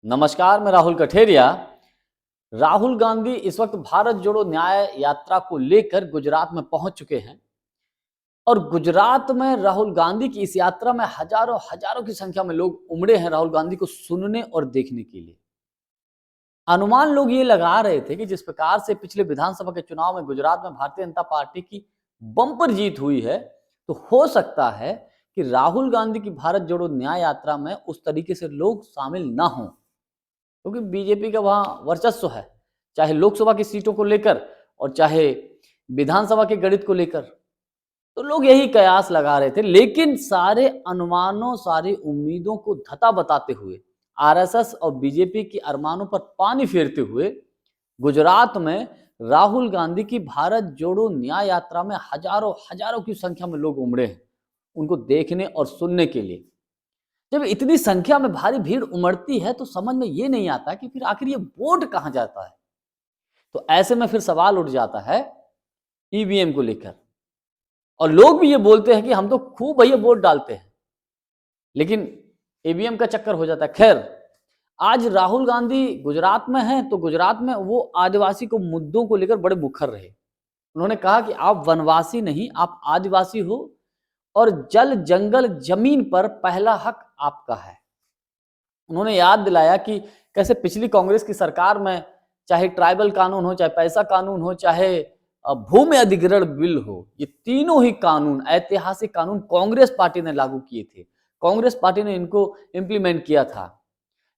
नमस्कार, मैं राहुल कठेरिया। राहुल गांधी इस वक्त भारत जोड़ो न्याय यात्रा को लेकर गुजरात में पहुंच चुके हैं और गुजरात में राहुल गांधी की इस यात्रा में हजारों हजारों की संख्या में लोग उमड़े हैं राहुल गांधी को सुनने और देखने के लिए। अनुमान लोग ये लगा रहे थे कि जिस प्रकार से पिछले विधानसभा के चुनाव में गुजरात में भारतीय जनता पार्टी की बंपर जीत हुई है, तो हो सकता है कि राहुल गांधी की भारत जोड़ो न्याय यात्रा में उस तरीके से लोग शामिल ना हों, क्योंकि बीजेपी का वहां वर्चस्व है, चाहे लोकसभा की सीटों को लेकर और चाहे विधानसभा के गणित को लेकर। तो लोग यही कयास लगा रहे थे, लेकिन सारे अनुमानों सारी उम्मीदों को धता बताते हुए आरएसएस और बीजेपी की अरमानों पर पानी फेरते हुए गुजरात में राहुल गांधी की भारत जोड़ो न्याय यात्रा में हजारों हजारों की संख्या में लोग उमड़े हैं उनको देखने और सुनने के लिए। जब इतनी संख्या में भारी भीड़ उमड़ती है तो समझ में ये नहीं आता कि फिर आखिर ये वोट कहां जाता है। तो ऐसे में फिर सवाल उठ जाता है ईवीएम को लेकर, और लोग भी ये बोलते हैं कि हम तो खूब भैया वोट डालते हैं, लेकिन ईवीएम का चक्कर हो जाता है। खैर, आज राहुल गांधी गुजरात में हैं तो गुजरात में वो आदिवासी को मुद्दों को लेकर बड़े मुखर रहे। उन्होंने कहा कि आप वनवासी नहीं, आप आदिवासी हो और जल जंगल जमीन पर पहला हक आपका है। उन्होंने याद दिलाया कि कैसे पिछली कांग्रेस की सरकार में चाहे ट्राइबल कानून हो, चाहे पैसा कानून हो, चाहे भूमि अधिग्रहण बिल हो, ये तीनों ही कानून, ऐतिहासिक कानून कांग्रेस पार्टी ने लागू किए थे। कांग्रेस पार्टी ने इनको इंप्लीमेंट किया था,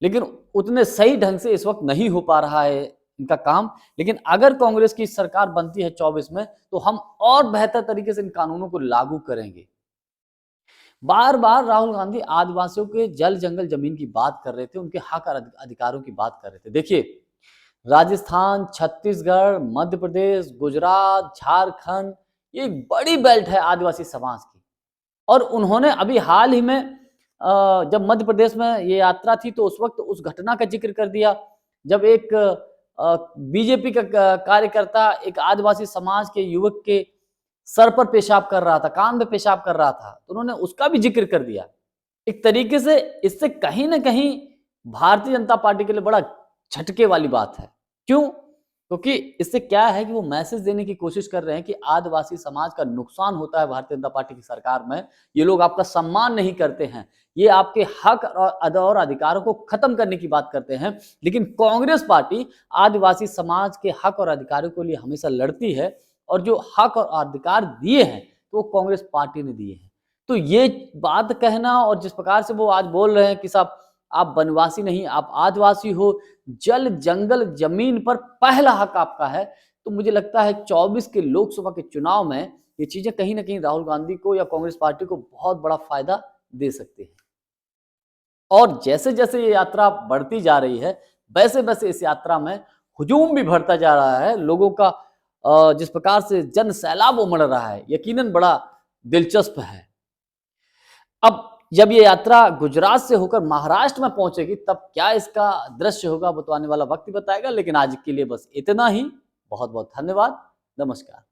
लेकिन उतने सही ढंग से इस वक्त नहीं हो पा रहा है इनका काम। लेकिन अगर कांग्रेस की सरकार बनती है 24 में, तो हम और बेहतर तरीके से इन कानूनों को लागू करेंगे। बार बार राहुल गांधी आदिवासियों के जल जंगल जमीन की बात कर रहे थे, उनके हक और अधिकारों की बात कर रहे थे। देखिए, राजस्थान, छत्तीसगढ़, मध्य प्रदेश, गुजरात, झारखंड, ये एक बड़ी बेल्ट है आदिवासी समाज की। और उन्होंने अभी हाल ही में जब मध्य प्रदेश में ये यात्रा थी तो उस वक्त उस घटना का जिक्र कर दिया, जब एक बीजेपी का कार्यकर्ता एक आदिवासी समाज के युवक के सर पर पेशाब कर रहा था, कान में पेशाब कर रहा था, तो उन्होंने उसका भी जिक्र कर दिया। एक तरीके से इससे कहीं ना कहीं भारतीय जनता पार्टी के लिए बड़ा झटके वाली बात है। क्यों? क्योंकि इससे क्या है कि वो मैसेज देने की कोशिश कर रहे हैं कि आदिवासी समाज का नुकसान होता है भारतीय जनता पार्टी की सरकार में, ये लोग आपका सम्मान नहीं करते हैं, ये आपके हक और अधिकारों को खत्म करने की बात करते हैं। लेकिन कांग्रेस पार्टी आदिवासी समाज के हक और अधिकारों के लिए हमेशा लड़ती है, और जो हक और अधिकार दिए हैं तो वो कांग्रेस पार्टी ने दिए हैं। तो ये बात कहना, और जिस प्रकार से वो आज बोल रहे हैं कि साहब आप वनवासी नहीं, आप आदिवासी हो, जल जंगल जमीन पर पहला हक आपका है, तो मुझे लगता है 24 के लोकसभा के चुनाव में ये चीजें कहीं ना कहीं राहुल गांधी को या कांग्रेस पार्टी को बहुत बड़ा फायदा दे सकती है। और जैसे जैसे ये यात्रा बढ़ती जा रही है, वैसे वैसे इस यात्रा में हुजूम भी बढ़ता जा रहा है लोगों का। जिस प्रकार से जन सैलाब उमड़ रहा है, यकीनन बड़ा दिलचस्प है। अब जब ये यात्रा गुजरात से होकर महाराष्ट्र में पहुंचेगी, तब क्या इसका दृश्य होगा वो तो आने वाला वक्त ही बताएगा। लेकिन आज के लिए बस इतना ही। बहुत बहुत धन्यवाद। नमस्कार।